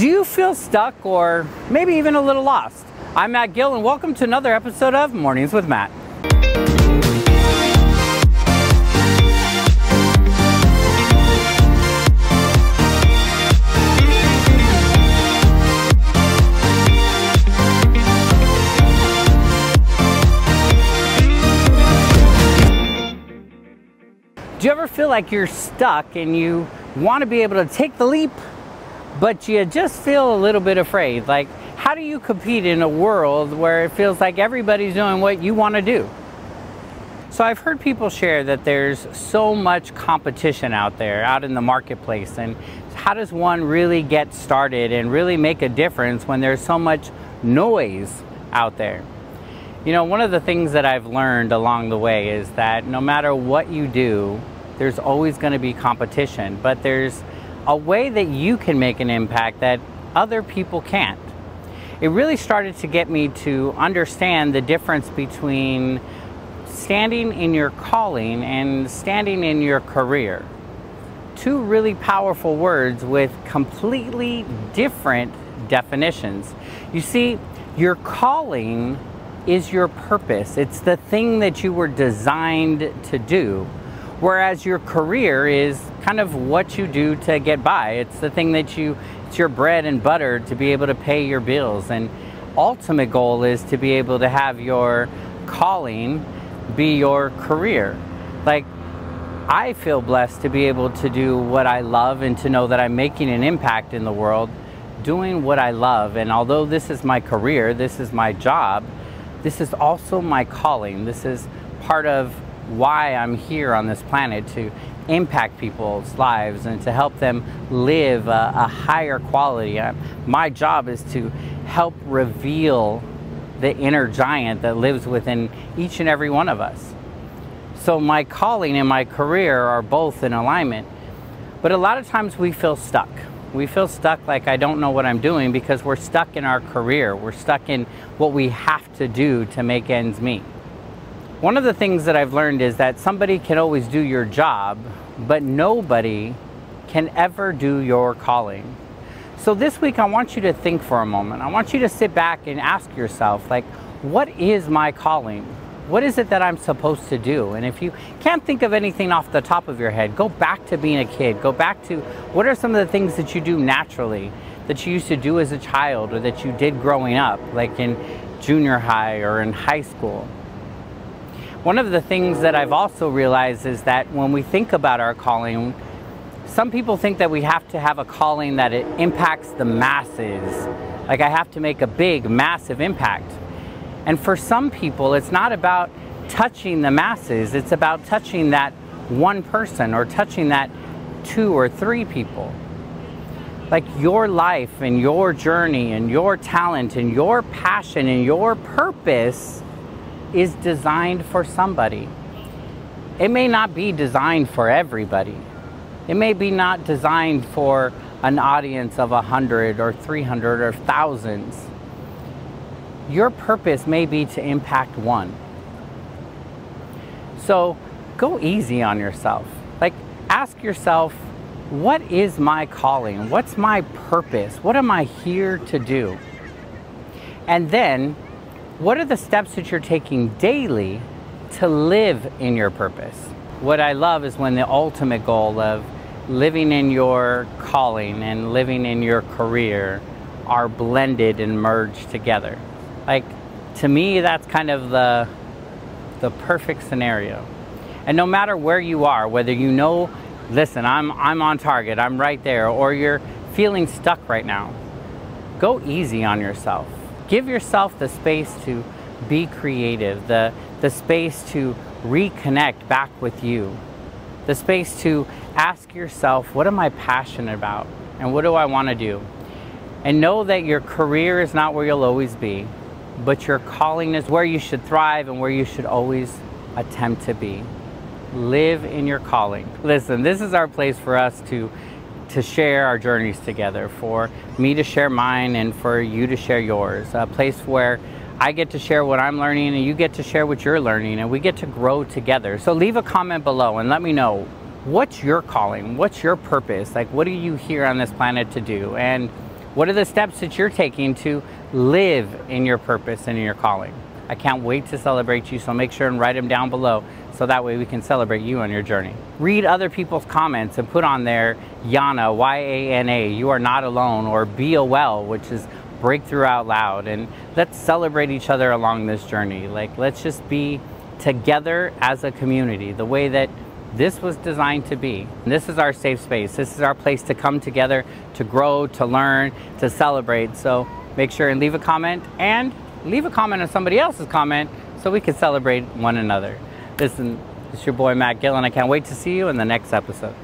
Do you feel stuck or maybe even a little lost? I'm Matt Gill and welcome to another episode of Mornings with Matt. Do you ever feel like you're stuck and you want to be able to take the leap, but you just feel a little bit afraid? Like, how do you compete in a world where it feels like everybody's doing what you want to do? So I've heard people share that there's so much competition out there, out in the marketplace, and how does one really get started and really make a difference when there's so much noise out there? You know, one of the things that I've learned along the way is that no matter what you do, there's always going to be competition, but there's a way that you can make an impact that other people can't. It really started to get me to understand the difference between standing in your calling and standing in your career. Two really powerful words with completely different definitions. You see, your calling is your purpose. It's the thing that you were designed to do. Whereas your career is kind of what you do to get by. It's the thing that it's your bread and butter to be able to pay your bills. And ultimate goal is to be able to have your calling be your career. Like, I feel blessed to be able to do what I love and to know that I'm making an impact in the world doing what I love. And although this is my career, this is my job, this is also my calling. This is part of why I'm here on this planet, to impact people's lives and to help them live a higher quality. My job is to help reveal the inner giant that lives within each and every one of us. So my calling and my career are both in alignment. But a lot of times we feel stuck. We feel stuck like I don't know what I'm doing because we're stuck in our career. We're stuck in what we have to do to make ends meet. One of the things that I've learned is that somebody can always do your job, but nobody can ever do your calling. So this week I want you to think for a moment. I want you to sit back and ask yourself, like, what is my calling? What is it that I'm supposed to do? And if you can't think of anything off the top of your head, go back to being a kid. Go back to what are some of the things that you do naturally, that you used to do as a child or that you did growing up, like in junior high or in high school. One of the things that I've also realized is that when we think about our calling, some people think that we have to have a calling that it impacts the masses. Like, I have to make a big, massive impact. And for some people, it's not about touching the masses. It's about touching that one person or touching that 2 or 3 people. Like, your life and your journey and your talent and your passion and your purpose is designed for somebody. It may not be designed for everybody. It may be not designed for an audience of 100 or 300 or thousands. Your purpose may be to impact one. So go easy on yourself. Like, ask yourself, what is my calling? What's my purpose? What am I here to do? And then, what are the steps that you're taking daily to live in your purpose? What I love is when the ultimate goal of living in your calling and living in your career are blended and merged together. Like, to me, that's kind of the perfect scenario. And no matter where you are, whether you know, listen, I'm on target, I'm right there, or you're feeling stuck right now, go easy on yourself. Give yourself the space to be creative, the space to reconnect back with you, the space to ask yourself, what am I passionate about and what do I want to do? And know that your career is not where you'll always be, but your calling is where you should thrive and where you should always attempt to be. Live in your calling. Listen, this is our place for us to share our journeys together, for me to share mine and for you to share yours. A place where I get to share what I'm learning and you get to share what you're learning and we get to grow together. So leave a comment below and let me know, what's your calling? What's your purpose? Like, what are you here on this planet to do? And What are the steps that you're taking to live in your purpose and in your calling? I can't wait to celebrate you, so make sure and write them down below so that way we can celebrate you on your journey. Read other people's comments and put on there Yana, Y-A-N-A, you are not alone, or BOL, which is breakthrough out loud. And let's celebrate each other along this journey. Like, let's just be together as a community, the way that this was designed to be. And this is our safe space. This is our place to come together, to grow, to learn, to celebrate. So make sure and leave a comment, and leave a comment on somebody else's comment so we can celebrate one another. Listen, it's your boy Matt Gill, and I can't wait to see you in the next episode.